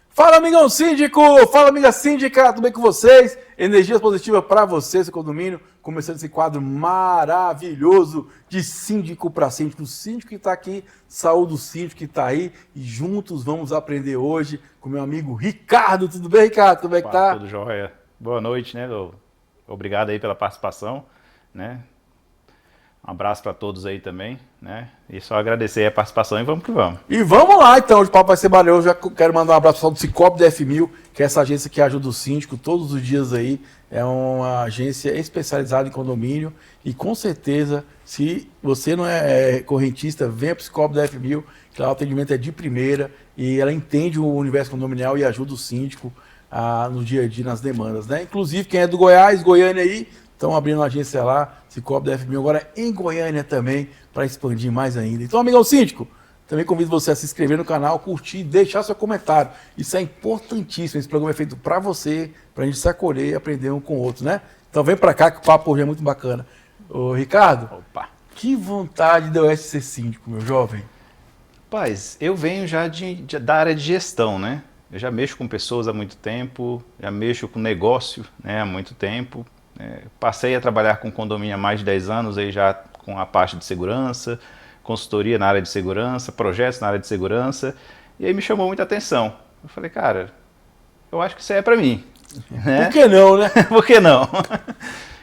Fala, amigão síndico! Fala, amiga síndica! Tudo bem com vocês? Energias positivas para você, seu condomínio. Começando esse quadro maravilhoso de síndico para síndico. O síndico que está aqui, saúde do síndico que está aí. E juntos vamos aprender hoje com meu amigo Ricardo. Tudo bem, Ricardo? Como é que tá? Tudo jóia. Boa noite, né? Obrigado aí pela participação, né? Um abraço para todos aí também, né? E só agradecer a participação e vamos que vamos. E vamos lá, então. Hoje o papo vai ser maravilhoso. Já quero mandar um abraço pessoal do Cicobi DF1000, que é essa agência que ajuda o síndico todos os dias aí. É uma agência especializada em condomínio. E com certeza, se você não é correntista, venha para o Cicobi DF1000, que lá o atendimento é de primeira. E ela entende o universo condominial e ajuda o síndico no dia a dia, nas demandas, né? Inclusive, quem é do Goiás, Goiânia aí, estão abrindo uma agência lá, Cicobi DF1000, agora em Goiânia também, para expandir mais ainda. Então, amigão síndico, também convido você a se inscrever no canal, curtir e deixar seu comentário. Isso é importantíssimo. Esse programa é feito para você, para a gente se acolher e aprender um com o outro, né? Então vem para cá que o papo hoje é muito bacana. Ô, Ricardo, Opa! que vontade deu esse ser síndico, meu jovem? Rapaz, eu venho já da área de gestão, né? Eu já mexo com pessoas há muito tempo, já mexo com negócio, né, há muito tempo. Passei a trabalhar com condomínio há mais de 10 anos, aí já com a parte de segurança, consultoria na área de segurança, projetos na área de segurança, e aí me chamou muita atenção. Eu falei, cara, eu acho que isso aí é para mim. Né? Por que não, né? Por que não?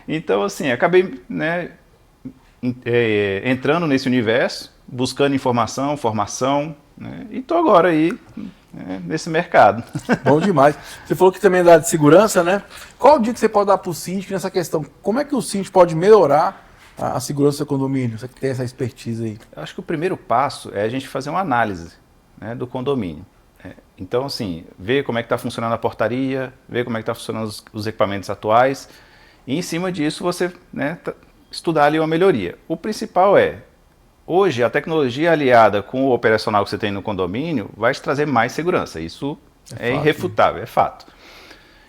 Então, assim, acabei, né, entrando nesse universo, buscando informação, formação, né, e estou agora aí nesse mercado. Bom demais. Você falou que também é da área de segurança, né? Qual o dia que você pode dar para o síndico nessa questão? Como é que o síndico pode melhorar a segurança do seu condomínio? Você que tem essa expertise aí. Eu acho que o primeiro passo é a gente fazer uma análise, né, do condomínio. Então, assim, ver como é que está funcionando a portaria, ver como é que está funcionando os equipamentos atuais, e em cima disso você, né, estudar ali uma melhoria. O principal hoje, a tecnologia aliada com o operacional que você tem no condomínio vai te trazer mais segurança. Isso é irrefutável, é fato.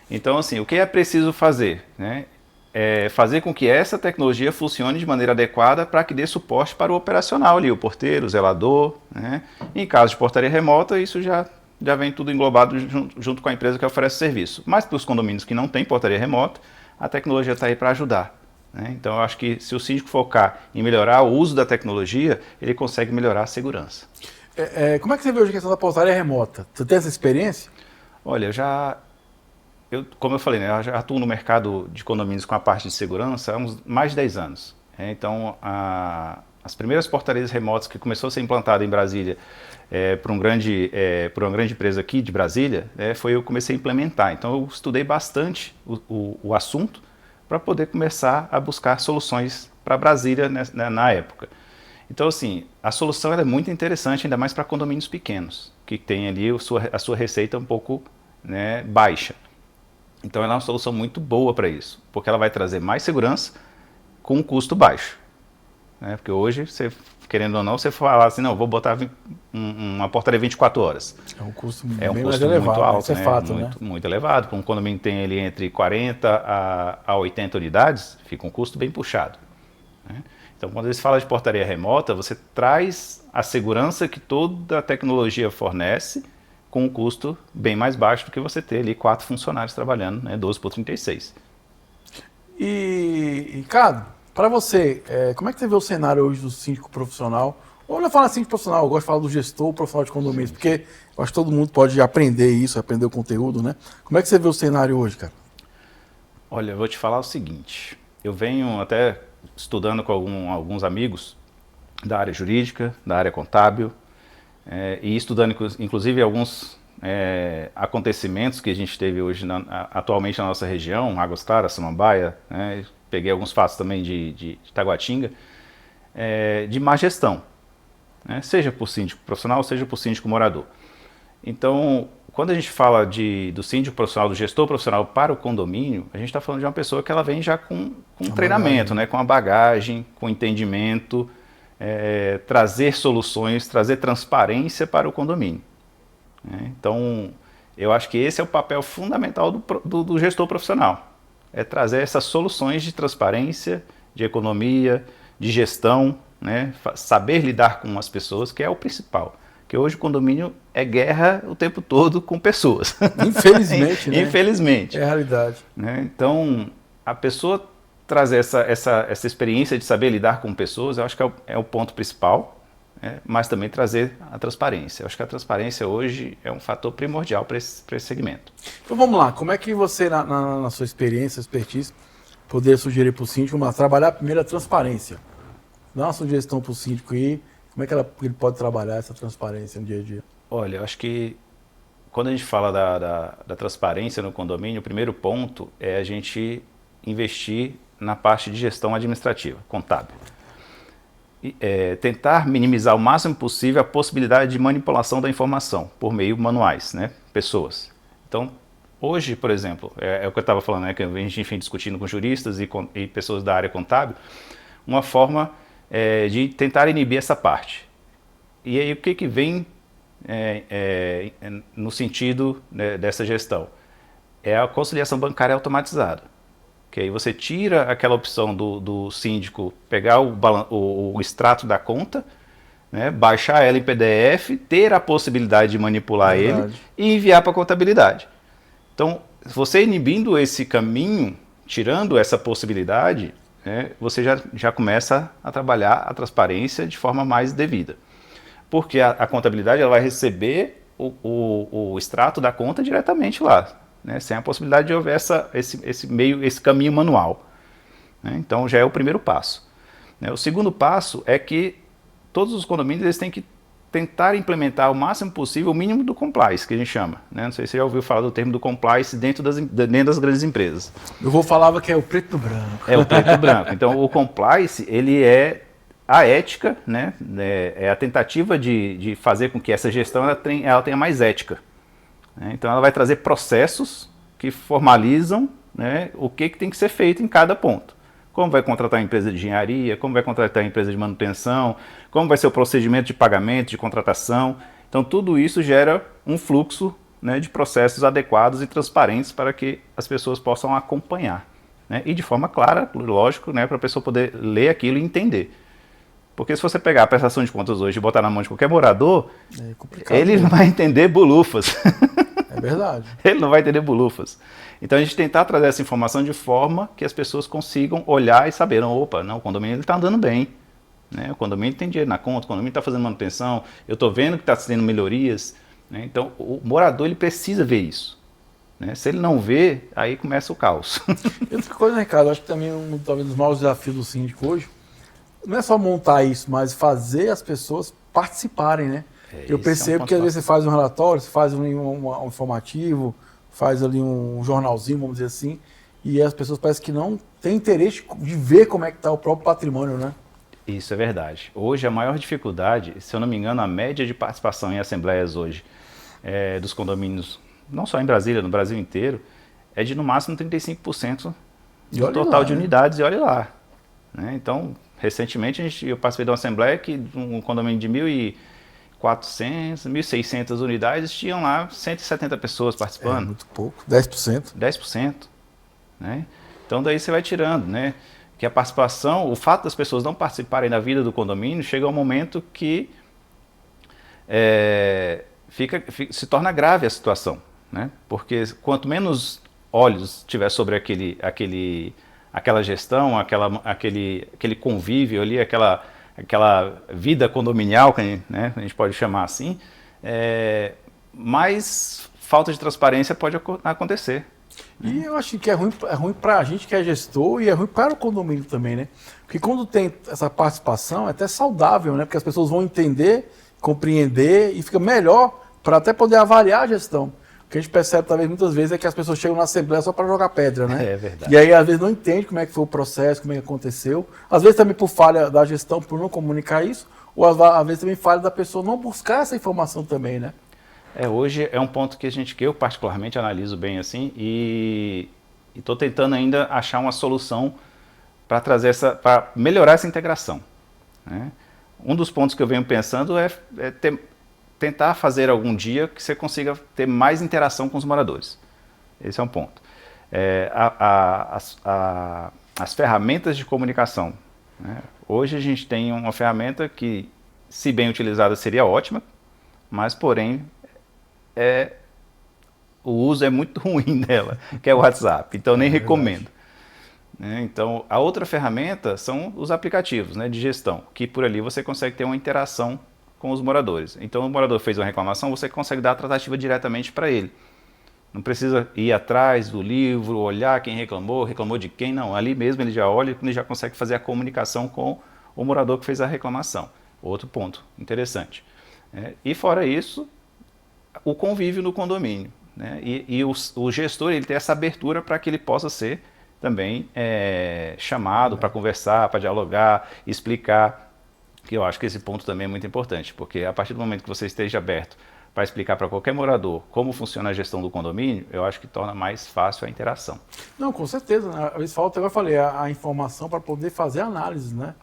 Então, assim, o que é preciso fazer? Né? É fazer com que essa tecnologia funcione de maneira adequada para que dê suporte para o operacional ali, o porteiro, o zelador. Né? Em caso de portaria remota, isso já vem tudo englobado junto com a empresa que oferece o serviço. Mas para os condomínios que não têm portaria remota, a tecnologia está aí para ajudar. Então, eu acho que se o síndico focar em melhorar o uso da tecnologia, ele consegue melhorar a segurança. Como é que você vê hoje a questão da portaria remota? Você tem essa experiência? Olha, como eu falei, né, eu já atuo no mercado de condomínios com a parte de segurança há mais de 10 anos. Então, as primeiras portarias remotas que começou a ser implantada em Brasília por uma grande empresa aqui de Brasília, eu comecei a implementar. Então, eu estudei bastante o assunto, para poder começar a buscar soluções para Brasília na época. Então, assim, a solução é muito interessante, ainda mais para condomínios pequenos, que tem ali a sua receita um pouco, né, baixa. Então, ela é uma solução muito boa para isso, porque ela vai trazer mais segurança com um custo baixo. Né? Porque hoje, querendo ou não, você fala assim, não, vou botar uma portaria 24 horas. É um custo bem mais custo elevado, muito alto, isso é né? fato, né? Muito elevado. Para um condomínio que tem ali entre 40 a 80 unidades, fica um custo bem puxado. Né? Então, quando eles falam de portaria remota, você traz a segurança que toda a tecnologia fornece com um custo bem mais baixo do que você ter ali 4 funcionários trabalhando, né? 12 por 36. E, Ricardo, para você, como é que você vê o cenário hoje do síndico profissional? Ou não fala síndico profissional, eu gosto de falar do gestor profissional de condomínios, porque eu acho que todo mundo pode aprender isso, aprender o conteúdo, né? Como é que você vê o cenário hoje, cara? Olha, eu vou te falar o seguinte, eu venho até estudando com alguns amigos da área jurídica, da área contábil, e estudando inclusive alguns acontecimentos que a gente teve hoje atualmente na nossa região, Águas Claras, Samambaia, né? Peguei alguns fatos também de Taguatinga, de má gestão, né? Seja por síndico profissional, seja por síndico morador. Então, quando a gente fala do síndico profissional, do gestor profissional para o condomínio, a gente está falando de uma pessoa que ela vem já com treinamento, né? Com a bagagem, com entendimento, trazer soluções, trazer transparência para o condomínio. Então, eu acho que esse é o papel fundamental do gestor profissional. É trazer essas soluções de transparência, de economia, de gestão, né? Saber lidar com as pessoas, que é o principal. Porque hoje o condomínio é guerra o tempo todo com pessoas. Infelizmente, né? Infelizmente. É a realidade. Né? Então, a pessoa trazer essa experiência de saber lidar com pessoas, eu acho que é o ponto principal, né? Mas também trazer a transparência. Eu acho que a transparência hoje é um fator primordial para esse segmento. Então vamos lá, como é que você, na sua experiência, expertise, poder sugerir para o síndico, trabalhar primeiro a transparência? Dá uma sugestão para o síndico aí, como é que ele pode trabalhar essa transparência no dia a dia? Olha, eu acho que quando a gente fala da transparência no condomínio, o primeiro ponto é a gente investir na parte de gestão administrativa, contábil. Tentar minimizar o máximo possível a possibilidade de manipulação da informação por meio de manuais, né? Pessoas. Então, hoje, por exemplo, é o que eu estava falando, né? Que a gente vem discutindo com juristas e pessoas da área contábil, uma forma de tentar inibir essa parte. E aí o que vem no sentido, né, dessa gestão? É a conciliação bancária automatizada. Que aí você tira aquela opção do síndico pegar o extrato da conta, né, baixar ela em PDF, ter a possibilidade de manipular ele e enviar para a contabilidade. Então, você inibindo esse caminho, tirando essa possibilidade, né, você já começa a trabalhar a transparência de forma mais devida. Porque a contabilidade ela vai receber o extrato da conta diretamente lá, né, sem a possibilidade de haver esse caminho manual. Né, então já é o primeiro passo. Né, o segundo passo é que todos os condomínios eles têm que tentar implementar o máximo possível o mínimo do compliance, que a gente chama. Né? Não sei se você já ouviu falar do termo do compliance dentro das grandes empresas. Eu vou falar que é o preto no branco. É o preto no branco. Então o compliance ele é a ética, né? É a tentativa de fazer com que essa gestão ela tenha mais ética. Né? Então ela vai trazer processos que formalizam, né, o que tem que ser feito em cada ponto. Como vai contratar a empresa de engenharia, como vai contratar a empresa de manutenção, como vai ser o procedimento de pagamento, de contratação. Então tudo isso gera um fluxo, né, de processos adequados e transparentes para que as pessoas possam acompanhar. Né? E de forma clara, lógico, né, para a pessoa poder ler aquilo e entender. Porque se você pegar a prestação de contas hoje e botar na mão de qualquer morador, ele não vai entender bolufas. É verdade. Ele não vai entender bolufas. Então a gente tentar trazer essa informação de forma que as pessoas consigam olhar e saber, opa, não, o condomínio está andando bem. Né? O condomínio tem dinheiro na conta, o condomínio está fazendo manutenção, eu estou vendo que está tendo melhorias. Né? Então o morador ele precisa ver isso. Né? Se ele não vê, aí começa o caos. E outra coisa, Ricardo, acho que também talvez um dos maiores desafios do síndico hoje não é só montar isso, mas fazer as pessoas participarem, né? Eu percebo que às vezes você faz um relatório, você faz um informativo, faz ali um jornalzinho, vamos dizer assim, e as pessoas parecem que não têm interesse de ver como é que está o próprio patrimônio, né? Isso é verdade. Hoje a maior dificuldade, se eu não me engano, a média de participação em assembleias hoje dos condomínios, não só em Brasília, no Brasil inteiro, é de no máximo 35% do total de unidades, e olha lá. Né? Então, recentemente eu participei de uma assembleia que um condomínio de 1.400, 1.600 unidades, tinham lá 170 pessoas participando. É muito pouco, 10%. 10%. Né? Então daí você vai tirando, né? Que a participação, o fato das pessoas não participarem da vida do condomínio, chega a um momento que se torna grave a situação. Né? Porque quanto menos olhos tiver sobre aquela gestão, aquele convívio ali, aquela vida condominial, né, a gente pode chamar assim, mais falta de transparência pode acontecer. E eu acho que é ruim para a gente que é gestor e é ruim para o condomínio também, né? Porque quando tem essa participação é até saudável, né? Porque as pessoas vão entender, compreender e fica melhor para até poder avaliar a gestão. O que a gente percebe talvez muitas vezes é que as pessoas chegam na assembleia só para jogar pedra, né? É verdade. E aí às vezes não entende como é que foi o processo, como é que aconteceu. Às vezes também por falha da gestão, por não comunicar isso, ou às vezes também falha da pessoa não buscar essa informação também, né? Hoje é um ponto que eu particularmente analiso bem assim e estou tentando ainda achar uma solução para para melhorar essa integração. Né? Um dos pontos que eu venho pensando é tentar fazer algum dia que você consiga ter mais interação com os moradores. Esse é um ponto. As ferramentas de comunicação. Né? Hoje a gente tem uma ferramenta que, se bem utilizada, seria ótima, mas porém o uso é muito ruim dela, que é o WhatsApp, então nem recomendo. Então, a outra ferramenta são os aplicativos, né, de gestão, que por ali você consegue ter uma interação com os moradores. Então, o morador fez uma reclamação, você consegue dar a tratativa diretamente para ele. Não precisa ir atrás do livro, olhar quem reclamou de quem, não. Ali mesmo ele já olha e já consegue fazer a comunicação com o morador que fez a reclamação. Outro ponto interessante. E fora isso, o convívio no condomínio. Né? E o gestor ele tem essa abertura para que ele possa ser também chamado para conversar, para dialogar, explicar, que eu acho que esse ponto também é muito importante, porque a partir do momento que você esteja aberto para explicar para qualquer morador como funciona a gestão do condomínio, eu acho que torna mais fácil a interação. Não, com certeza. Né? Às vezes falta, eu falei, a informação para poder fazer análise, né?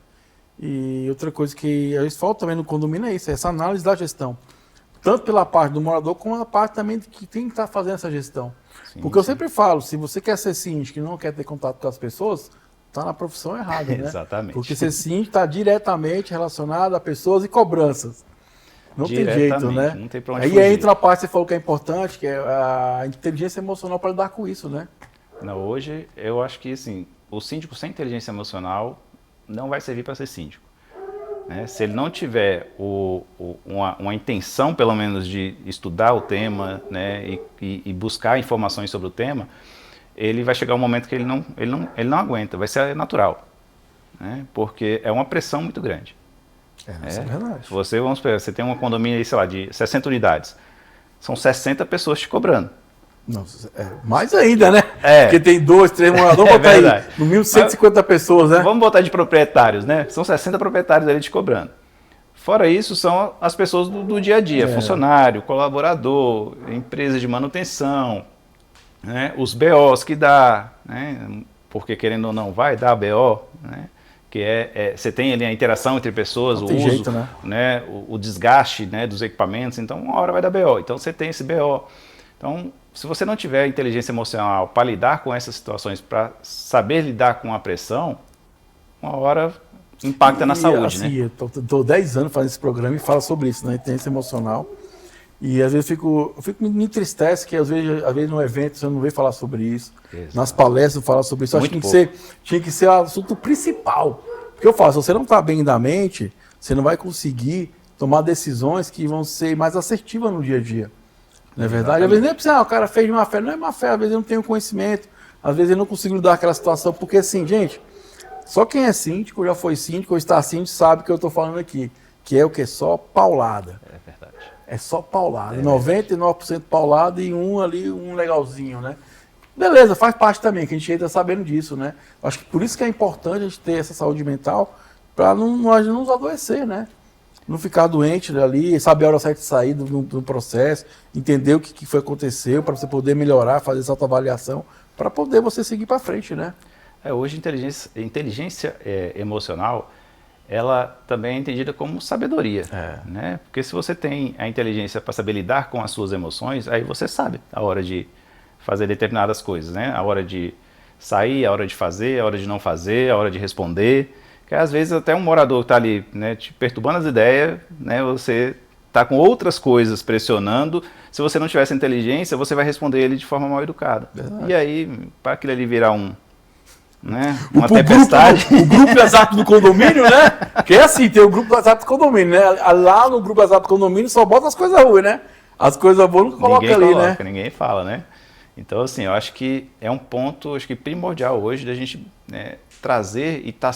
E outra coisa que às vezes falta também no condomínio é isso, essa análise da gestão. Tanto pela parte do morador, como a parte também de que tem que estar fazendo essa gestão. Sim, porque eu sempre falo, se você quer ser síndico e não quer ter contato com as pessoas, está na profissão errada, né? Exatamente. Porque ser síndico está diretamente relacionado a pessoas e cobranças. Não tem jeito, né? Não tem pra onde Aí fugir. entra a parte que você falou que é importante, que é a inteligência emocional para lidar com isso, né? Não, hoje, eu acho que assim, o síndico sem inteligência emocional não vai servir para ser síndico. Né? Se ele não tiver uma intenção, pelo menos, de estudar o tema, né, e buscar informações sobre o tema, ele vai chegar um momento que ele não aguenta, vai ser natural. Né? Porque é uma pressão muito grande. Isso é verdade. Você tem um condomínio aí, sei lá, de 60 unidades. São 60 pessoas te cobrando. Nossa, mais ainda, né? É. Porque tem 2, 3 moradores, botar aí, no mínimo 150 pessoas, né? Vamos botar de proprietários, né? São 60 proprietários ali te cobrando. Fora isso, são as pessoas do dia a dia, funcionário, colaborador, empresa de manutenção, né? Os BOs que dá, né? Porque querendo ou não vai dar BO, né? Que você tem ali a interação entre pessoas, o uso, jeito, né? O desgaste, né, dos equipamentos, então uma hora vai dar BO, então você tem esse BO. Então, se você não tiver inteligência emocional para lidar com essas situações, para saber lidar com a pressão, uma hora impacta na saúde, assim, né? Eu estou 10 anos fazendo esse programa e falo sobre isso, né? Inteligência emocional. E às vezes eu me entristece que às vezes no evento você não vê falar sobre isso. Exato. Nas palestras não fala sobre isso. Eu acho que tinha que ser o assunto principal. Porque eu falo, se você não está bem da mente, você não vai conseguir tomar decisões que vão ser mais assertivas no dia a dia. Não é verdade? Às vezes nem é precisa, o cara fez de má fé, não é má fé, às vezes eu não tenho conhecimento, às vezes eu não consigo lidar com aquela situação, porque assim, gente, só quem é síndico, já foi síndico ou está síndico, sabe o que eu estou falando aqui, que é o que? Só paulada. É verdade. É só paulada, 99% paulada e um legalzinho, né? Beleza, faz parte também, que a gente ainda está sabendo disso, né? Acho que por isso que é importante a gente ter essa saúde mental, para não nos adoecer, né? Não ficar doente ali, saber a hora certa de sair do processo, entender o que foi aconteceu, para você poder melhorar, fazer essa autoavaliação, para poder você seguir para frente, né? Hoje, inteligência emocional, ela também é entendida como sabedoria, né? Porque se você tem a inteligência para saber lidar com as suas emoções, aí você sabe a hora de fazer determinadas coisas, né? A hora de sair, a hora de fazer, a hora de não fazer, a hora de responder. Que às vezes até um morador que está ali, né, te perturbando as ideias, né, você está com outras coisas pressionando. Se você não tiver essa inteligência, você vai responder ele de forma mal educada. Verdade. E aí, para aquilo ali virar uma tempestade. O grupo WhatsApp do condomínio, né? Que é assim, tem o grupo WhatsApp do condomínio, né? Lá no grupo WhatsApp do condomínio só bota as coisas ruins, né? As coisas boas não coloca ali, né? Ninguém fala, né? Então, assim, eu acho que é um ponto primordial hoje da gente, né, trazer e estar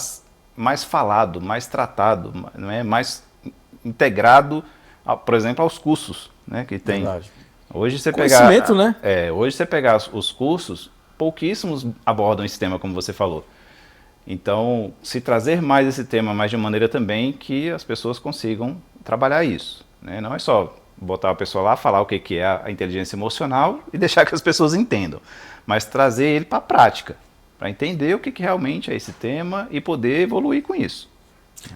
mais falado, mais tratado, né, mais integrado, por exemplo, aos cursos, né, que tem. Verdade. Hoje você conhecimento, pegar, né? Hoje você pegar os cursos, pouquíssimos abordam esse tema, como você falou. Então, se trazer mais esse tema, mas de maneira também que as pessoas consigam trabalhar isso, né? Não é só botar a pessoa lá, falar o que é a inteligência emocional e deixar que as pessoas entendam, mas trazer ele para a prática, para entender o que realmente é esse tema e poder evoluir com isso.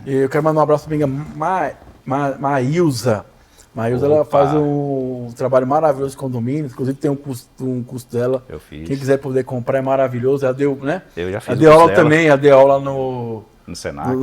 Eu quero mandar um abraço para a Maílza. Maílza, ela faz um trabalho maravilhoso de condomínio, inclusive tem um curso dela. Eu fiz. Quem quiser poder comprar é maravilhoso. Ela deu, né? Eu já fiz. Ela deu aula também, ela deu aula no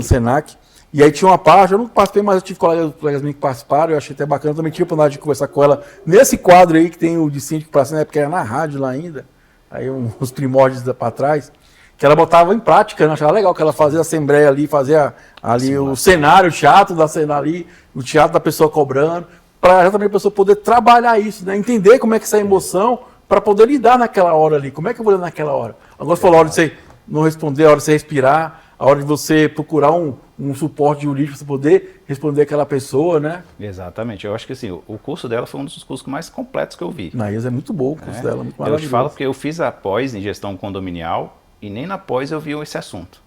Senac. E aí tinha uma parte, eu não participei, mas eu tive colegas meus que participaram, eu achei até bacana, eu também tive a oportunidade de conversar com ela nesse quadro aí que tem o de síndico para cima, porque era na rádio lá ainda, aí uns primórdios para trás, que ela botava em prática, né? Achava legal que ela fazia a assembleia ali, fazia ali o cenário, o teatro da cena ali, o teatro da pessoa cobrando, para também a pessoa poder trabalhar isso, né? Entender como é que essa emoção, para poder lidar naquela hora ali, como é que eu vou lidar naquela hora? Agora você falou a hora de você não responder, a hora de você respirar, a hora de você procurar um suporte jurídico para você poder responder aquela pessoa, né? Exatamente. Eu acho que assim, o curso dela foi um dos cursos mais completos que eu vi. Na IES é muito bom o curso dela, muito maravilhoso. Eu te falo porque eu fiz a pós em gestão condominial e nem na pós eu vi esse assunto.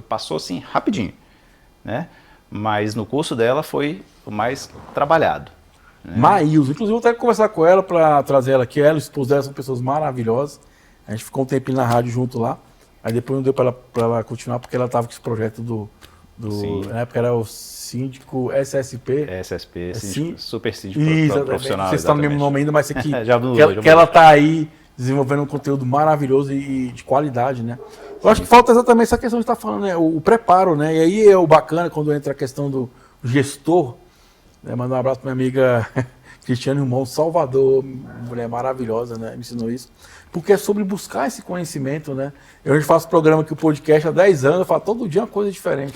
Passou assim rapidinho, né? Mas no curso dela foi o mais trabalhado. Né? Maílson, inclusive eu vou até conversar com ela para trazer ela aqui. Ela e o esposo dela são pessoas maravilhosas. A gente ficou um tempinho na rádio junto lá. Aí depois não deu para ela continuar porque ela estava com esse projeto na época era o síndico SSP. SSP, síndico, super síndico profissional. Não sei se está no mesmo nome ainda, mas aqui que ela está aí desenvolvendo um conteúdo maravilhoso e de qualidade, né? Eu acho que falta exatamente essa questão que você está falando, né? O preparo, né? E aí é o bacana quando entra a questão do gestor, né? Mandar um abraço para minha amiga Cristiane Irmão, Salvador, mulher maravilhosa, né? Me ensinou isso. Porque é sobre buscar esse conhecimento, né? Eu hoje faço programa aqui, o podcast há 10 anos, eu falo todo dia uma coisa diferente.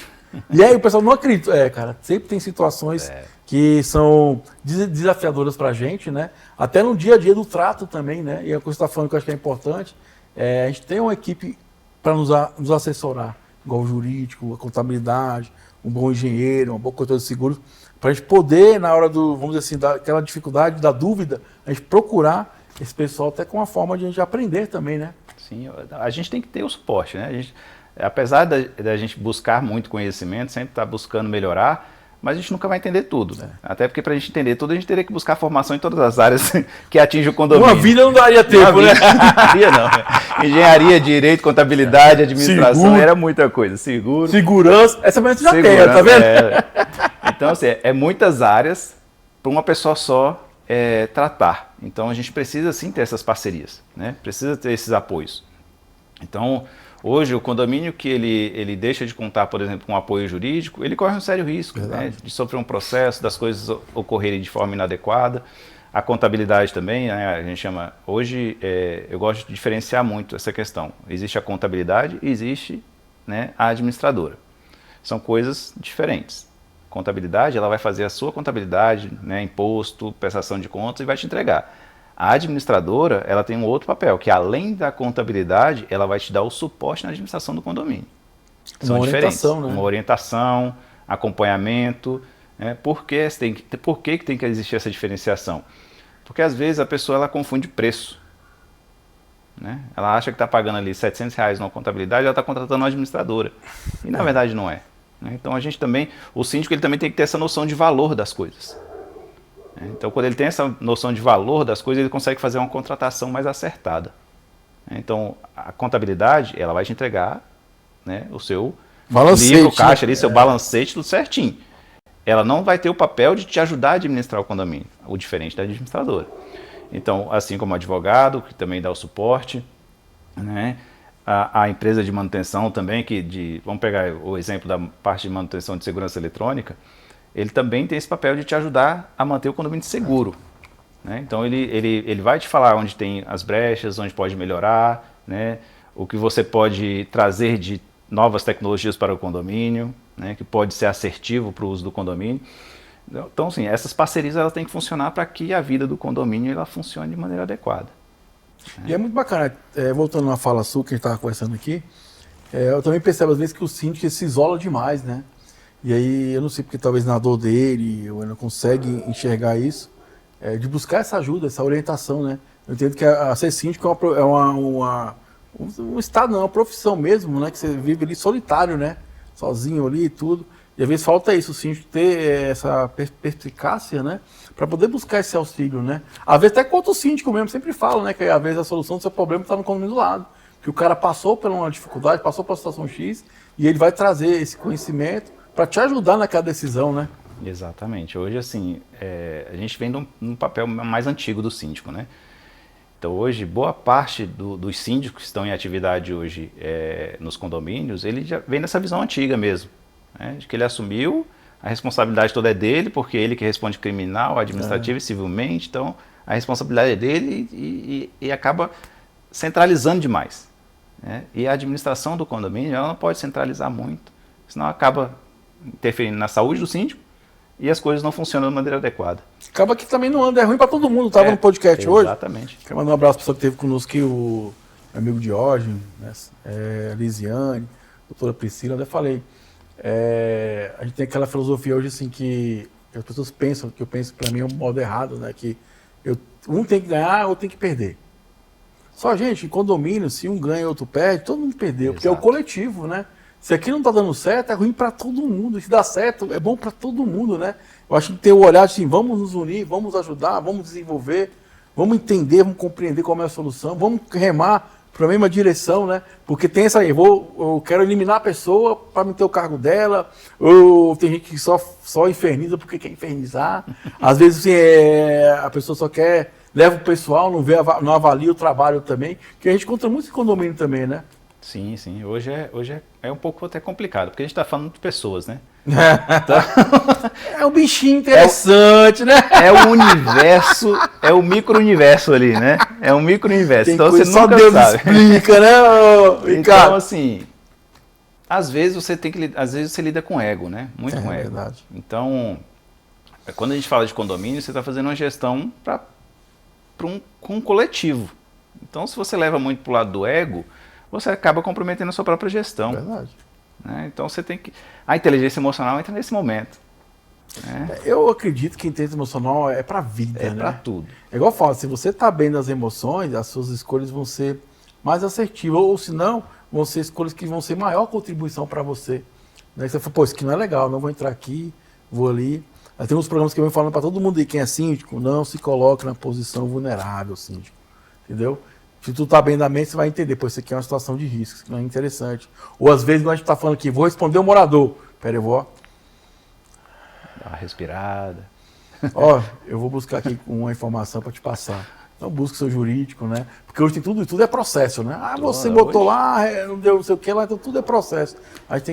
E aí o pessoal não acredita. Cara, sempre tem situações que são desafiadoras pra gente, né? Até no dia a dia do trato também, né? E a coisa que você está falando que eu acho que é importante, a gente tem uma equipe para nos assessorar, igual o jurídico, a contabilidade, um bom engenheiro, uma boa corretora de seguros, para a gente poder, na hora vamos dizer assim, daquela dificuldade, da dúvida, a gente procurar esse pessoal até com uma forma de a gente aprender também, né? Sim, a gente tem que ter o suporte, né? Apesar da gente buscar muito conhecimento, sempre estar buscando melhorar, mas a gente nunca vai entender tudo. Até porque para a gente entender tudo, a gente teria que buscar formação em todas as áreas que atingem o condomínio. Uma vida não daria tempo, né? Não. Engenharia, direito, contabilidade, administração, seguro, era muita coisa. Segurança, essa você já tem, tá vendo? Então, assim, é muitas áreas para uma pessoa só tratar. Então, a gente precisa sim ter essas parcerias, né? Precisa ter esses apoios. Então, hoje, o condomínio que ele deixa de contar, por exemplo, com apoio jurídico, ele corre um sério risco, né, de sofrer um processo, das coisas ocorrerem de forma inadequada. A contabilidade também, né, a gente chama... Hoje, eu gosto de diferenciar muito essa questão. Existe a contabilidade e existe, né, a administradora. São coisas diferentes. Contabilidade, ela vai fazer a sua contabilidade, né, imposto, prestação de contas e vai te entregar. A administradora, ela tem um outro papel, que além da contabilidade, ela vai te dar o suporte na administração do condomínio. São diferentes. Né? Uma orientação, acompanhamento. Né? Por que tem que existir essa diferenciação? Porque às vezes a pessoa ela confunde preço. Né? Ela acha que está pagando ali R$700 numa contabilidade, ela está contratando uma administradora. E na verdade não é. Né? Então a gente também, o síndico ele também tem que ter essa noção de valor das coisas. Então, quando ele tem essa noção de valor das coisas, ele consegue fazer uma contratação mais acertada. Então, a contabilidade, ela vai te entregar, né, o seu livro, caixa, ali, seu balancete, tudo certinho. Ela não vai ter o papel de te ajudar a administrar o condomínio, o diferente da administradora. Então, assim como o advogado, que também dá o suporte, né, a empresa de manutenção também, vamos pegar o exemplo da parte de manutenção de segurança eletrônica, ele também tem esse papel de te ajudar a manter o condomínio seguro. Né? Então, ele vai te falar onde tem as brechas, onde pode melhorar, né? O que você pode trazer de novas tecnologias para o condomínio, né? Que pode ser assertivo para o uso do condomínio. Então, sim, essas parcerias elas têm que funcionar para que a vida do condomínio ela funcione de maneira adequada. E é muito bacana, voltando na fala sua que a gente estava conversando aqui, eu também percebo às vezes que o síndico se isola demais, né? E aí, eu não sei porque talvez na dor dele, ou ele não consegue enxergar isso, de buscar essa ajuda, essa orientação, né? Eu entendo que a ser síndico é um estado, não, é uma profissão mesmo, né? Que você vive ali solitário, né? Sozinho ali e tudo. E às vezes falta isso, o síndico ter essa perspicácia, né? Para poder buscar esse auxílio, né? Às vezes até quanto o síndico mesmo sempre fala, né? Que às vezes a solução do seu problema está no condomínio do lado. Que o cara passou por uma dificuldade, passou por uma situação X, e ele vai trazer esse conhecimento para te ajudar naquela decisão, né? Exatamente. Hoje, assim, a gente vem num papel mais antigo do síndico, né? Então, hoje, boa parte dos síndicos que estão em atividade hoje nos condomínios, ele já vem nessa visão antiga mesmo. né, de que ele assumiu, a responsabilidade toda é dele, porque ele que responde criminal, administrativo e civilmente, então a responsabilidade é dele e acaba centralizando demais. Né? E a administração do condomínio ela não pode centralizar muito, senão acaba interferindo na saúde do síndico e as coisas não funcionam de maneira adequada. Acaba que também não anda, é ruim para todo mundo. Estava no podcast hoje. Exatamente. Quero mandar um abraço para a pessoa que esteve conosco aqui, o amigo Diógenes, né? Lisiane, doutora Priscila, eu falei. A gente tem aquela filosofia hoje assim que as pessoas pensam, que eu penso para mim é um modo errado, né? Que um tem que ganhar, outro tem que perder. Só, gente, em condomínio, se um ganha e outro perde, todo mundo perdeu, Exato. porque é o coletivo, né? Se aqui não está dando certo, é ruim para todo mundo. Se dá certo, é bom para todo mundo, né? Eu acho que ter o olhar assim, vamos nos unir, vamos ajudar, vamos desenvolver, vamos entender, vamos compreender qual é a solução, vamos remar para a mesma direção, né? Porque tem essa aí, eu quero eliminar a pessoa para meter o cargo dela, ou tem gente que só inferniza porque quer infernizar. Às vezes assim, a pessoa só quer, leva o pessoal, não avalia o trabalho também, que a gente encontra muito em condomínio também, né? Sim, sim. Hoje é um pouco até complicado, porque a gente está falando de pessoas, né? É um bichinho interessante, né? É o universo, é o micro-universo ali, né? É um micro-universo. Então você só nunca Deus sabe. explica, né, Ricardo? Então, assim, às vezes você lida com ego, né? Muito com ego. Verdade. Então, quando a gente fala de condomínio, você está fazendo uma gestão com um coletivo. Então, se você leva muito para o lado do ego, você acaba comprometendo a sua própria gestão. Verdade. Né? Então você tem que... A inteligência emocional entra nesse momento. Né? Eu acredito que a inteligência emocional é para a vida, né? É para tudo. É igual eu falo, se você está bem nas emoções, as suas escolhas vão ser mais assertivas, ou se não, vão ser escolhas que vão ser maior contribuição para você. Né? Você fala, pô, isso aqui não é legal, não vou entrar aqui, vou ali. Aí tem uns programas que eu venho falando para todo mundo aí, quem é síndico, não se coloque na posição vulnerável, síndico. Entendeu? Se tu tá bem da mente, você vai entender, pô, isso aqui é uma situação de risco, isso não é interessante. Ou às vezes, quando a gente tá falando aqui, vou responder o morador. Pera, eu vou... Dá uma respirada. Eu vou buscar aqui uma informação para te passar. Então busca o seu jurídico, né? Porque hoje tem tudo é processo, né? Você botou lá, não deu não sei o que lá, então tudo é processo. A gente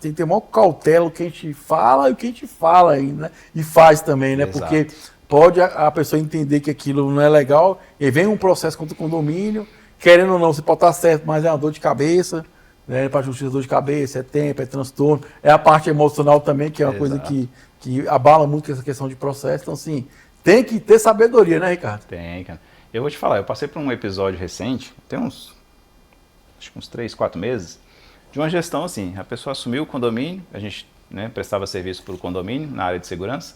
tem que ter maior cautela o que a gente fala e o que a gente fala ainda, né? E faz também, né? Exato. Porque pode a pessoa entender que aquilo não é legal, e vem um processo contra o condomínio, querendo ou não, você pode estar certo, mas é uma dor de cabeça, né? Para a justiça, dor de cabeça, é tempo, é transtorno, é a parte emocional também, que é uma coisa que abala muito essa questão de processo. Então, assim, tem que ter sabedoria, né, Ricardo? Tem, cara. Eu vou te falar, eu passei por um episódio recente, tem uns 3, 4 meses, de uma gestão assim, a pessoa assumiu o condomínio, a gente, né, prestava serviço para o condomínio na área de segurança.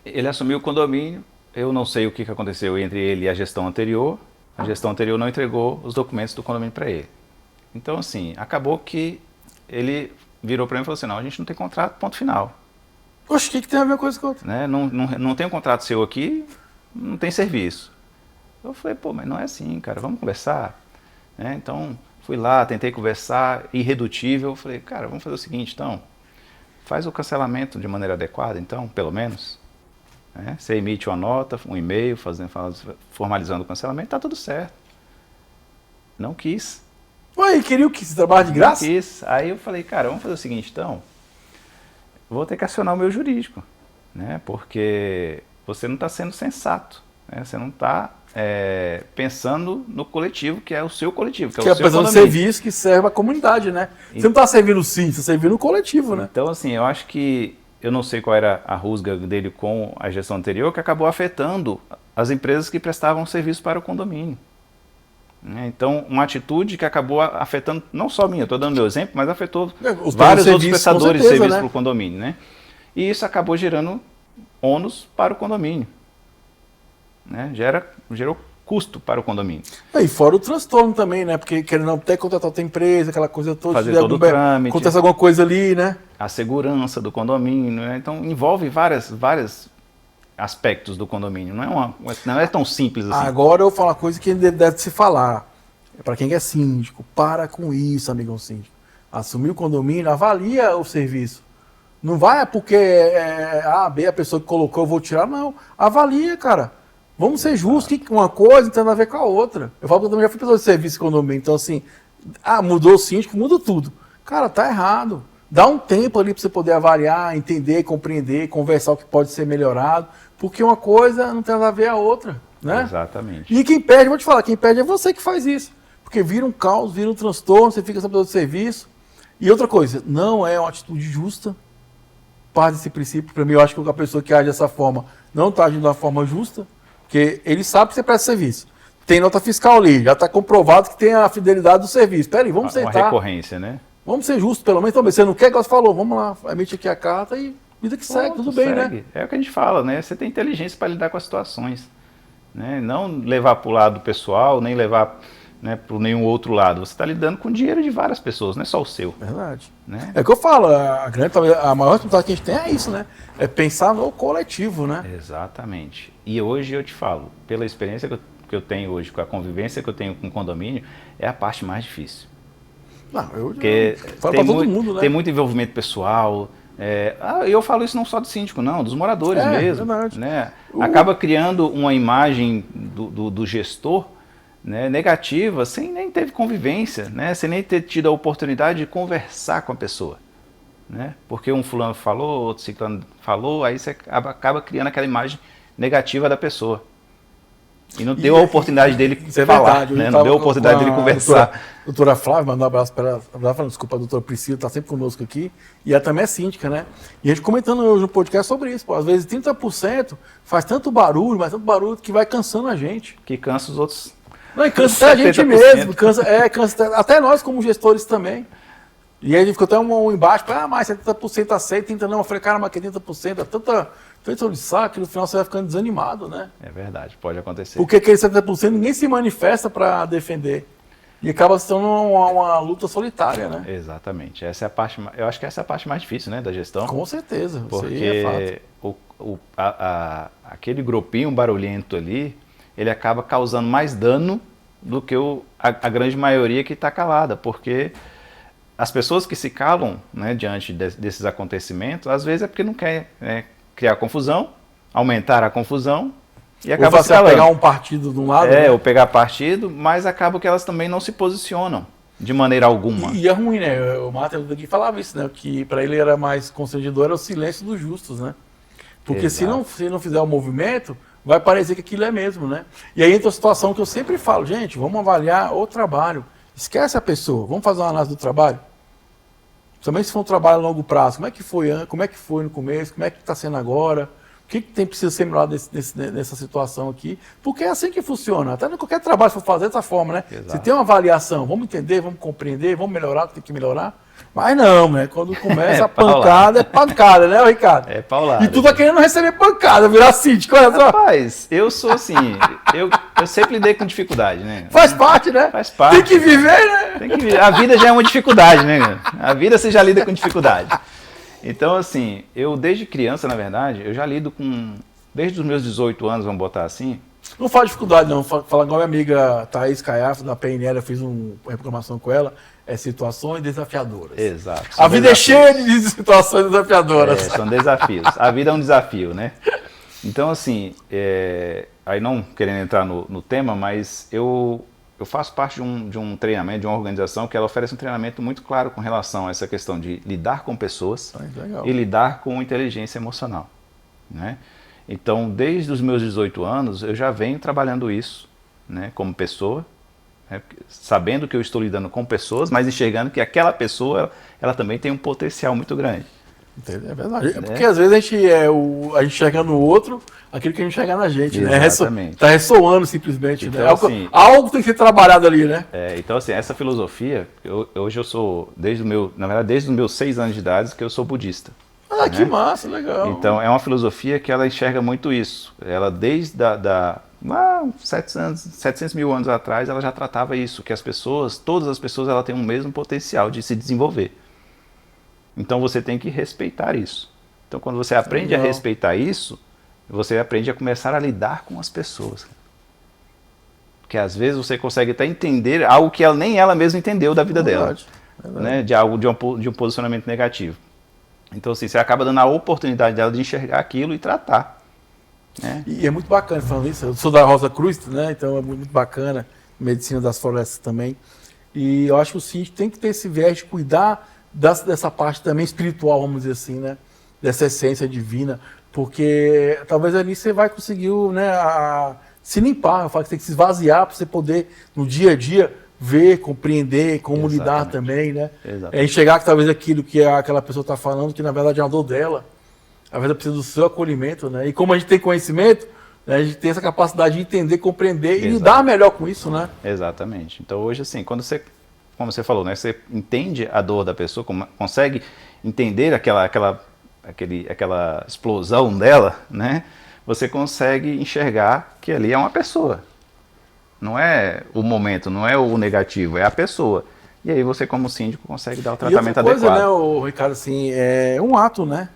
Ele assumiu o condomínio, eu não sei o que aconteceu entre ele e a gestão anterior não entregou os documentos do condomínio para ele. Então, assim, acabou que ele virou para mim e falou assim, não, a gente não tem contrato, ponto final. Poxa, o que tem a ver uma coisa com a outra? Né? Não tem um contrato seu aqui, não tem serviço. Eu falei, pô, mas não é assim, cara, vamos conversar. Né? Então, fui lá, tentei conversar, irredutível, eu falei, cara, vamos fazer o seguinte, então, faz o cancelamento de maneira adequada, então, pelo menos. Né? Você emite uma nota, um e-mail, formalizando o cancelamento, tá tudo certo. Não quis. Ué, queria o que? Você trabalha de graça? Não quis. Aí eu falei, cara, vamos fazer o seguinte, então, vou ter que acionar o meu jurídico, né? Porque você não está sendo sensato, né? Você não está pensando no coletivo, que é o seu coletivo, que é o seu condomínio. Serviço que serve a comunidade, né? Você não está servindo o sim, você está servindo o coletivo, né? Então, assim, eu acho que eu não sei qual era a rusga dele com a gestão anterior, que acabou afetando as empresas que prestavam serviço para o condomínio. Então, uma atitude que acabou afetando, não só a minha, estou dando meu exemplo, mas afetou vários outros prestadores de serviço para o condomínio. Né? E isso acabou gerando ônus para o condomínio. Né? Gerou custo para o condomínio. E fora o transtorno também, né? Porque querendo não ter que contratar outra empresa, aquela coisa toda. Fazer todo o trâmite. Acontece alguma coisa ali, né? A segurança do condomínio. Né? Então, envolve vários aspectos do condomínio. Não é tão simples assim. Agora eu vou falar uma coisa que deve se falar. Para quem é síndico, para com isso, amigão síndico. Assumir o condomínio, avalia o serviço. Não vai porque A, B, a pessoa que colocou, eu vou tirar. Não. Avalia, cara. Vamos ser justos, que uma coisa não tem nada a ver com a outra. Eu falo que eu também já fui pessoa de serviço de condomínio. Então, assim, mudou o síndico, muda tudo. Cara, tá errado. Dá um tempo ali para você poder avaliar, entender, compreender, conversar o que pode ser melhorado, porque uma coisa não tem nada a ver a outra, né? Exatamente. E quem perde, vou te falar, quem perde é você que faz isso. Porque vira um caos, vira um transtorno, você fica sem poder de serviço. E outra coisa, não é uma atitude justa. Parte desse princípio, para mim, eu acho que a pessoa que age dessa forma não está agindo da forma justa, porque ele sabe que você presta serviço. Tem nota fiscal ali, já está comprovado que tem a fidelidade do serviço. Peraí, vamos sentar. Uma recorrência, né? Vamos ser justos, pelo menos. Então, você não quer, igual você falou, vamos lá, emite aqui a carta e vida que segue, tudo bem, segue. né? É o que a gente fala, né? Você tem inteligência para lidar com as situações. Né? Não levar para o lado pessoal, nem levar, né, para nenhum outro lado. Você está lidando com dinheiro de várias pessoas, não é só o seu. Verdade. Né? É o que eu falo, a maior responsabilidade que a gente tem é isso, né? É pensar no coletivo, né? Exatamente. E hoje eu te falo, pela experiência que eu tenho hoje, com a convivência que eu tenho com o condomínio, é a parte mais difícil. Não, Porque falo para todo mundo, né? Tem muito envolvimento pessoal. Eu falo isso não só do síndico, não, dos moradores mesmo. Verdade. Né? Acaba criando uma imagem do gestor, né, negativa, sem nem ter convivência, né, sem nem ter tido a oportunidade de conversar com a pessoa. Né? Porque um fulano falou, outro ciclano falou, aí você acaba criando aquela imagem negativa da pessoa. E não deu a oportunidade dele falar, né? Não deu a oportunidade dele conversar. Doutora Flávia, mandar um abraço para ela, falando, desculpa, a doutora Priscila está sempre conosco aqui, e ela também é síndica, né? E a gente comentando hoje no podcast sobre isso, pô, às vezes 30% faz tanto barulho, mas tanto barulho que vai cansando a gente. Que cansa os outros. Não, e cansa até a gente mesmo, cansa até nós como gestores também. E aí ficou até um embaixo, mais 70% aceita, 30% não. Eu falei, cara, mas que 30%, é tanta de saco que no final você vai ficando desanimado, né? É verdade, pode acontecer. Porque aquele 70% ninguém se manifesta para defender. E acaba sendo uma luta solitária, né? Exatamente. Essa é a parte, eu acho que essa é a parte mais difícil, né, da gestão. Com certeza, porque isso aí é fato. Aquele grupinho barulhento ali, ele acaba causando mais dano do que a grande maioria que está calada, porque as pessoas que se calam, né, diante desses acontecimentos, às vezes é porque não quer, né, criar confusão, aumentar a confusão e acaba ou você pegar um partido de um lado. Ou pegar partido, mas acaba que elas também não se posicionam de maneira alguma. E é ruim, né? O Martin aqui falava isso, né? Que para ele era mais constrangedor era o silêncio dos justos, né? Porque se não fizer o movimento, vai parecer que aquilo é mesmo, né? E aí entra a situação que eu sempre falo, gente, vamos avaliar o trabalho. Esquece a pessoa, vamos fazer uma análise do trabalho. Também se for um trabalho a longo prazo, como é que foi no começo, como é que está sendo agora, o que precisa ser melhorado nessa situação aqui, porque é assim que funciona. Até em qualquer trabalho que for fazer dessa forma, né? Exato. Se tem uma avaliação, vamos entender, vamos compreender, vamos melhorar, tem que melhorar. Mas não, né? Quando começa a pancada, é pancada, né, Ricardo? É paulada. E tu tá querendo receber pancada, virar síndico, olha só. Rapaz, eu sou assim, eu sempre lidei com dificuldade, né? Faz parte, né? Faz parte. Tem que viver, né? Tem que viver. A vida já é uma dificuldade, né? A vida você já lida com dificuldade. Então, assim, eu desde criança, na verdade, eu já lido desde os meus 18 anos, vamos botar assim. Não faz dificuldade, não. Fala com a minha amiga Thaís Caiafo, da PNL, eu fiz uma reclamação com ela. Situações desafiadoras. Exato. A vida é cheia de situações desafiadoras. São desafios. A vida é um desafio, né? Então, assim, aí não querendo entrar no tema, mas eu faço parte de um treinamento, de uma organização que ela oferece um treinamento muito claro com relação a essa questão de lidar com pessoas e lidar com inteligência emocional, né? Então, desde os meus 18 anos, eu já venho trabalhando isso, né, como pessoa, sabendo que eu estou lidando com pessoas, mas enxergando que aquela pessoa ela também tem um potencial muito grande. É verdade. Porque às vezes a gente enxerga no outro aquilo que a gente enxerga na gente, exatamente, né? Está ressoando simplesmente. Então, né? Algo tem que ser trabalhado ali, né? Então, assim, essa filosofia, hoje eu sou, na verdade, desde os meus 6 anos de idade que eu sou budista. Ah, né? Que massa, legal. Então, é uma filosofia que ela enxerga muito isso. Ela, desde 700 mil anos atrás, ela já tratava isso, que todas as pessoas, ela têm o mesmo potencial de se desenvolver. Então, você tem que respeitar isso. Então, quando você aprende a respeitar isso, você aprende a começar a lidar com as pessoas. Porque, às vezes, você consegue até entender algo que nem ela mesma entendeu da vida dela. Né? De um posicionamento negativo. Então, assim, você acaba dando a oportunidade dela de enxergar aquilo e tratar. Né? E é muito bacana falando isso. Eu sou da Rosa Cruz, né? Então é muito bacana. Medicina das Florestas também. E eu acho que o síndico tem que ter esse viés de cuidar dessa parte também espiritual, vamos dizer assim, né? Dessa essência divina, porque talvez ali você vai conseguir, né, se limpar. Eu falo que você tem que se esvaziar para você poder, no dia a dia, ver, compreender como lidar também, né? É enxergar que talvez aquilo que aquela pessoa está falando, que na verdade é uma dor dela, às vezes precisa do seu acolhimento, né? E como a gente tem conhecimento, né, a gente tem essa capacidade de entender, compreender e lidar melhor com isso, né? Exatamente. Então hoje, assim, como você falou, né, você entende a dor da pessoa, consegue entender aquela explosão dela, né? Você consegue enxergar que ali é uma pessoa. Não é o momento, não é o negativo, é a pessoa. E aí você, como síndico, consegue dar o tratamento adequado. E outra coisa, né, Ricardo, assim, é um ato, né?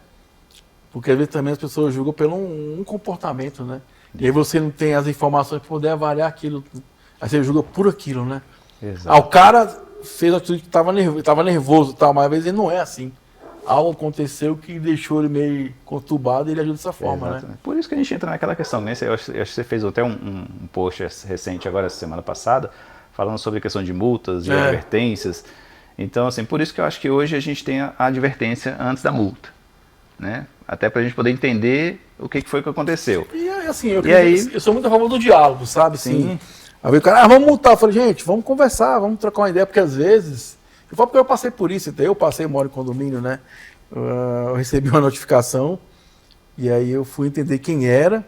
Porque às vezes também as pessoas julgam pelo um comportamento, né? E aí você não tem as informações para poder avaliar aquilo. Aí você julga por aquilo, né? Exato. O cara fez a atitude que estava nervoso, tal, mas às vezes ele não é assim. Algo aconteceu que deixou ele meio conturbado e ele ajuda dessa forma, né? Por isso que a gente entra naquela questão, né? Eu acho que você fez até um post recente agora, semana passada, falando sobre a questão de multas, de advertências. Então, assim, por isso que eu acho que hoje a gente tem a advertência antes da multa, né? Até para a gente poder entender o que foi que aconteceu. E assim, eu sou muito a favor do diálogo, sabe? Sim. Aí o cara, vamos multar. Eu falei, gente, vamos conversar, vamos trocar uma ideia, porque às vezes... Eu falo porque eu passei por isso, eu moro em condomínio, né? Eu recebi uma notificação e aí eu fui entender quem era.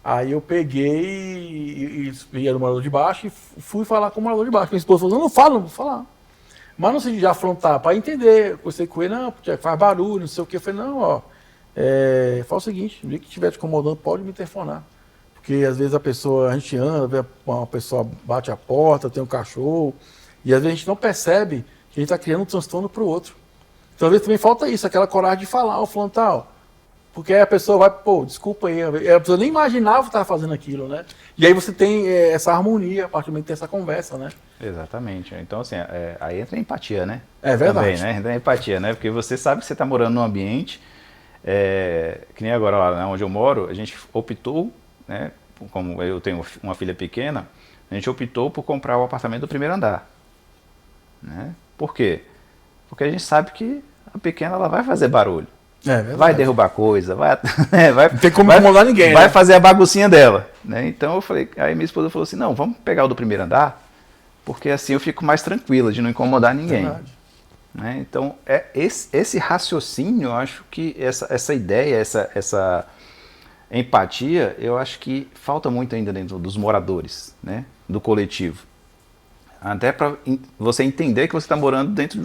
Aí eu peguei e era o morador de baixo e fui falar com o morador de baixo. Minha esposa falou, não vou falar. Mas não sei de afrontar, para entender. Eu conversei com ele, não, porque faz barulho, não sei o quê. Eu falei, não, fala o seguinte, no dia que estiver te incomodando, pode me telefonar. Porque às vezes a gente anda, uma pessoa bate a porta, tem um cachorro, e às vezes a gente não percebe que a gente está criando um transtorno para o outro. Então, às vezes também falta isso, aquela coragem de falar, o frontal. Porque aí a pessoa vai, desculpa aí, a pessoa nem imaginava que estava fazendo aquilo, né? E aí você tem essa harmonia, a partir do momento que tem essa conversa, né? Exatamente. Então, assim, aí entra a empatia, né? É verdade. Também, né? Entra a empatia, né? Porque você sabe que você está morando num ambiente, que nem agora lá, né, onde eu moro, a gente optou, né? Como eu tenho uma filha pequena, a gente optou por comprar o apartamento do primeiro andar, né? Por quê? Porque a gente sabe que a pequena ela vai fazer barulho. Vai derrubar coisa, vai não tem como incomodar ninguém, vai fazer a baguncinha dela, né? Então eu falei, aí minha esposa falou assim, não, vamos pegar o do primeiro andar, porque assim eu fico mais tranquila de não incomodar ninguém. Né? Então esse raciocínio, eu acho que essa ideia, essa empatia, eu acho que falta muito ainda dentro dos moradores, né? Do coletivo. Até para você entender que você está morando dentro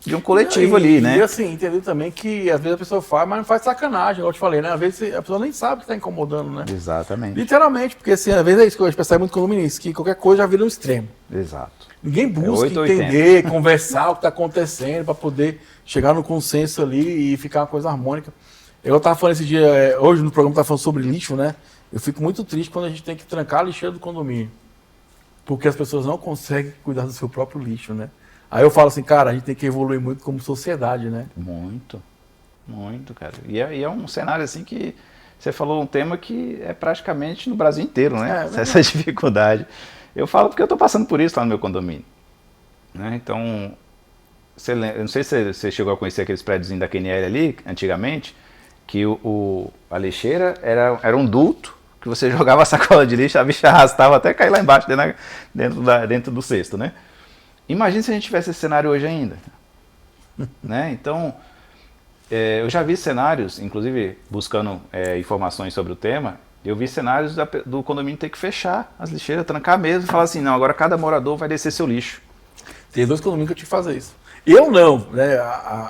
de um coletivo ali, né? E assim, entender também que às vezes a pessoa faz, mas não faz sacanagem, como eu te falei, né? Às vezes a pessoa nem sabe que está incomodando, né? Exatamente. Literalmente, porque assim, às vezes é isso que a gente percebe muito condomínio, que qualquer coisa já vira um extremo. Exato. Ninguém busca entender, conversar o que está acontecendo para poder chegar no consenso ali e ficar uma coisa harmônica. Eu estava falando esse dia, hoje no programa estava falando sobre lixo, né? Eu fico muito triste quando a gente tem que trancar a lixeira do condomínio. Porque as pessoas não conseguem cuidar do seu próprio lixo, né? Aí eu falo assim, cara, a gente tem que evoluir muito como sociedade, né? Muito, muito, cara. E é um cenário assim que você falou um tema que é praticamente no Brasil inteiro, né? Essa dificuldade. Eu falo porque eu estou passando por isso lá no meu condomínio. Né? Então, eu não sei se você chegou a conhecer aqueles prédios da QNL ali, antigamente, que a lixeira era um duto, que você jogava a sacola de lixo, a bicha arrastava até cair lá embaixo, dentro do cesto, né? Imagina se a gente tivesse esse cenário hoje ainda. Né? Então, eu já vi cenários, inclusive buscando informações sobre o tema, eu vi cenários do condomínio ter que fechar as lixeiras, trancar mesmo e falar assim, não, agora cada morador vai descer seu lixo. Tem 2 condomínios que eu tive que fazer isso. Eu não, né?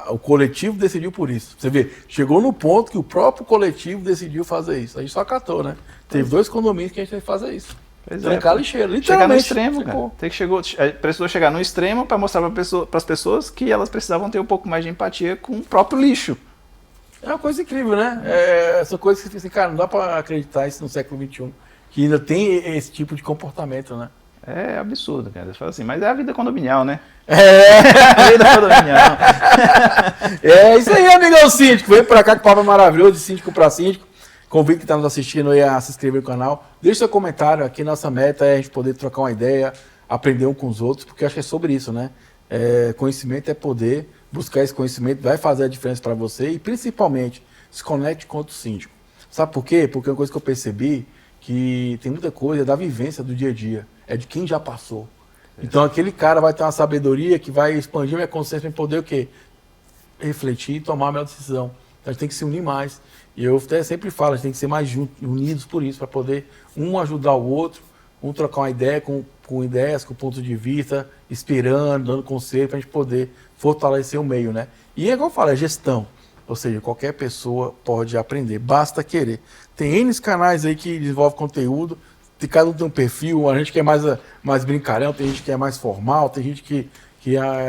O coletivo decidiu por isso. Você vê, chegou no ponto que o próprio coletivo decidiu fazer isso. A gente só acatou, né? Teve 2 condomínios que a gente teve que fazer isso. Trancar a lixeira, literalmente. Chegar no extremo, cara. Precisou chegar no extremo para mostrar para as pessoas que elas precisavam ter um pouco mais de empatia com o próprio lixo. É uma coisa incrível, né? Essa coisa que você fica assim, cara, não dá para acreditar isso no século XXI, que ainda tem esse tipo de comportamento, né? É absurdo, cara. Você fala assim, mas é a vida condominial, né? A vida condominial. É isso aí, amigão síndico. Vem pra cá que o papo é maravilhoso, de síndico para síndico. Convido que está nos assistindo aí a se inscrever no canal. Deixe seu comentário aqui. Nossa meta é a gente poder trocar uma ideia, aprender um com os outros, porque acho que é sobre isso, né? Conhecimento é poder, buscar esse conhecimento vai fazer a diferença para você e, principalmente, se conecte com outro síndico. Sabe por quê? Porque uma coisa que eu percebi que tem muita coisa da vivência do dia a dia, é de quem já passou. Então aquele cara vai ter uma sabedoria que vai expandir minha consciência em poder o quê? Refletir e tomar a melhor decisão. Então a gente tem que se unir mais. E eu até sempre falo, a gente tem que ser mais unidos por isso, para poder um ajudar o outro, um trocar uma ideia com ideias, com ponto de vista, inspirando, dando conselho para a gente poder fortalecer o meio, né? E é igual eu falo, é gestão. Ou seja, qualquer pessoa pode aprender, basta querer. Tem N canais aí que desenvolvem conteúdo, cada um tem um perfil, a gente que é mais brincalhão, tem gente que é mais formal, tem gente que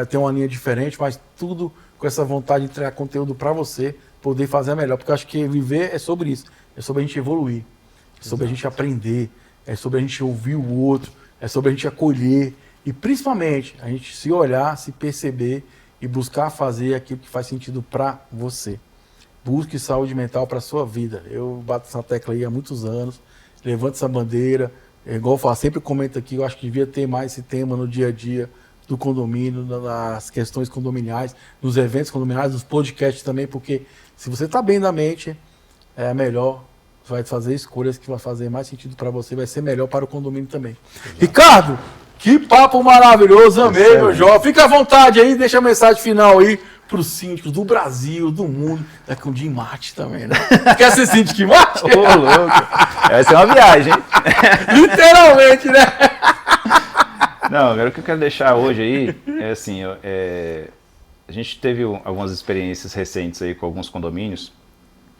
tem uma linha diferente, mas tudo com essa vontade de entregar conteúdo para você poder fazer melhor. Porque eu acho que viver é sobre isso, é sobre a gente evoluir, é sobre a gente aprender, é sobre a gente ouvir o outro, é sobre a gente acolher e principalmente a gente se olhar, se perceber e buscar fazer aquilo que faz sentido para você. Busque saúde mental para a sua vida. Eu bato essa tecla aí há muitos anos, levanto essa bandeira, igual eu falo, sempre comento aqui, eu acho que devia ter mais esse tema no dia a dia do condomínio, nas questões condominiais, nos eventos condominiais, nos podcasts também, porque se você está bem na mente, é melhor, você vai fazer escolhas que vão fazer mais sentido para você, vai ser melhor para o condomínio também. Exato. Ricardo, que papo maravilhoso, amei, meu jovem. Fica à vontade aí, deixa a mensagem final aí para os síndicos do Brasil, do mundo. Daqui um dia em Marte também, né? Quer ser síndico em Marte? Ô, louco. Vai ser uma viagem, hein? Literalmente, né? Não, agora o que eu quero deixar hoje aí é assim, a gente teve algumas experiências recentes aí com alguns condomínios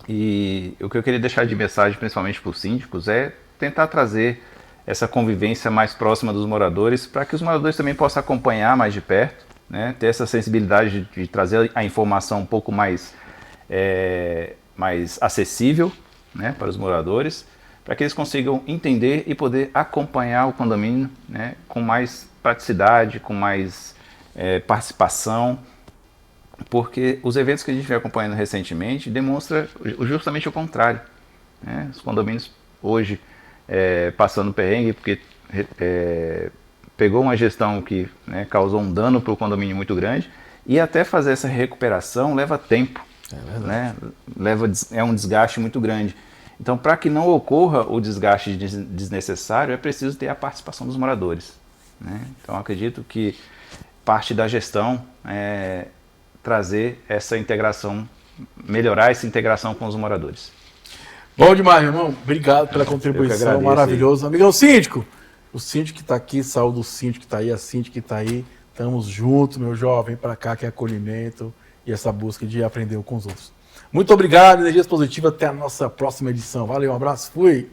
e o que eu queria deixar de mensagem, principalmente para os síndicos, é tentar trazer essa convivência mais próxima dos moradores para que os moradores também possam acompanhar mais de perto, né? Ter essa sensibilidade de trazer a informação um pouco mais acessível, né, para os moradores, para que eles consigam entender e poder acompanhar o condomínio, né, com mais praticidade, com mais participação, porque os eventos que a gente vem acompanhando recentemente demonstram justamente o contrário, né? Os condomínios hoje passando perrengue porque pegou uma gestão que, né, causou um dano para o condomínio muito grande e até fazer essa recuperação leva tempo, né? É um desgaste muito grande. Então, para que não ocorra o desgaste desnecessário, é preciso ter a participação dos moradores, né? Então, acredito que parte da gestão é trazer essa integração, melhorar essa integração com os moradores. Bom demais, meu irmão. Obrigado pela contribuição, maravilhoso. Amigão síndico, o síndico que está aqui, saúde do síndico que está aí, a síndica que está aí. Estamos juntos, meu jovem, para cá que é acolhimento e essa busca de aprender com os outros. Muito obrigado, energias positivas. Até a nossa próxima edição. Valeu, um abraço, fui!